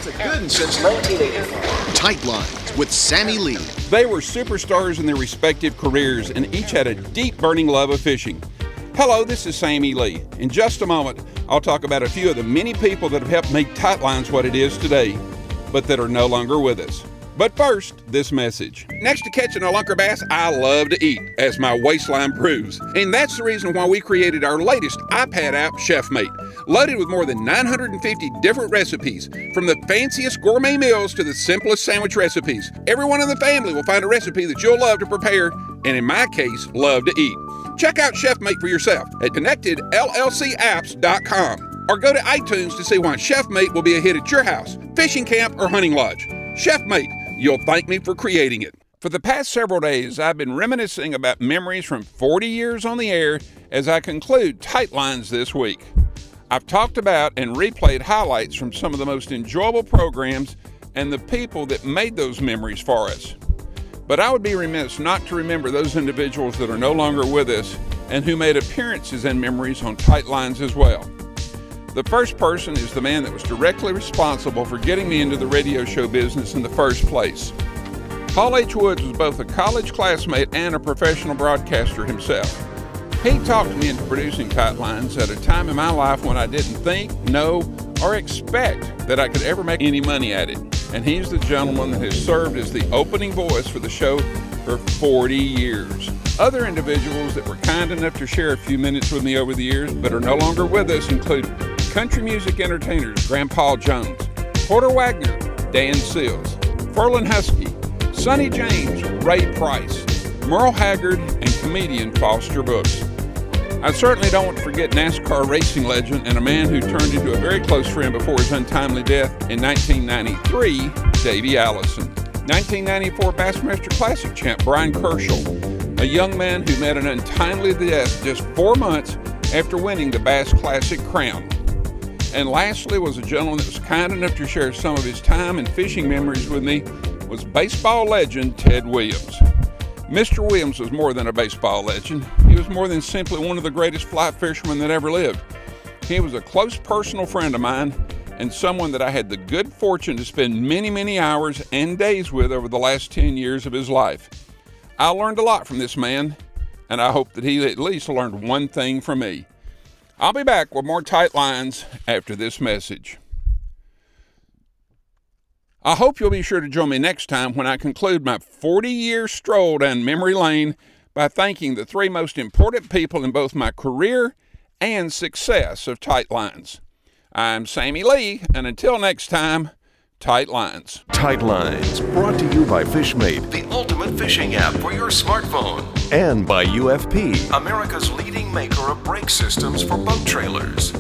That's a good one since 1984. Tight Lines with Sammy Lee. They were superstars in their respective careers and each had a deep burning love of fishing. Hello, this is Sammy Lee. In just a moment, I'll talk about a few of the many people that have helped make Tight Lines what it is today, but that are no longer with us. But first, this message. Next to catching a lunker bass, I love to eat, as my waistline proves. And that's the reason why we created our latest iPad app, ChefMate, loaded with more than 950 different recipes, from the fanciest gourmet meals to the simplest sandwich recipes. Everyone in the family will find a recipe that you'll love to prepare, and in my case, love to eat. Check out ChefMate for yourself at connectedllcapps.com or go to iTunes to see why ChefMate will be a hit at your house, fishing camp, or hunting lodge. ChefMate, you'll thank me for creating it. For the past several days, I've been reminiscing about memories from 40 years on the air as I conclude Tight Lines this week. I've talked about and replayed highlights from some of the most enjoyable programs and the people that made those memories for us. But I would be remiss not to remember those individuals that are no longer with us and who made appearances and memories on Tight Lines as well. The first person is the man that was directly responsible for getting me into the radio show business in the first place. Paul H. Woods was both a college classmate and a professional broadcaster himself. He talked me into producing Tight Lines at a time in my life when I didn't think, know, or expect that I could ever make any money at it. And he's the gentleman that has served as the opening voice for the show for 40 years. Other individuals that were kind enough to share a few minutes with me over the years but are no longer with us include country music entertainers Grandpa Jones, Porter Wagner, Dan Sills, Ferlin Husky, Sonny James, Ray Price, Merle Haggard, and comedian Foster Brooks. I certainly don't want to forget NASCAR racing legend and a man who turned into a very close friend before his untimely death in 1993, Davey Allison. 1994 Bassmaster Classic champ Brian Kerschel, a young man who met an untimely death just 4 months after winning the Bass Classic crown. And lastly was a gentleman that was kind enough to share some of his time and fishing memories with me was baseball legend Ted Williams. Mr. Williams was more than a baseball legend. He was more than simply one of the greatest fly fishermen that ever lived. He was a close personal friend of mine and someone that I had the good fortune to spend many, many hours and days with over the last 10 years of his life. I learned a lot from this man, and I hope that he at least learned one thing from me. I'll be back with more Tight Lines after this message. I hope you'll be sure to join me next time when I conclude my 40-year stroll down memory lane by thanking the three most important people in both my career and success of Tight Lines. I'm Sammy Lee, and until next time, Tight Lines. Tight Lines, brought to you by FishMate, the ultimate fishing app for your smartphone. and by UFP, America's leading maker of brake systems for boat trailers.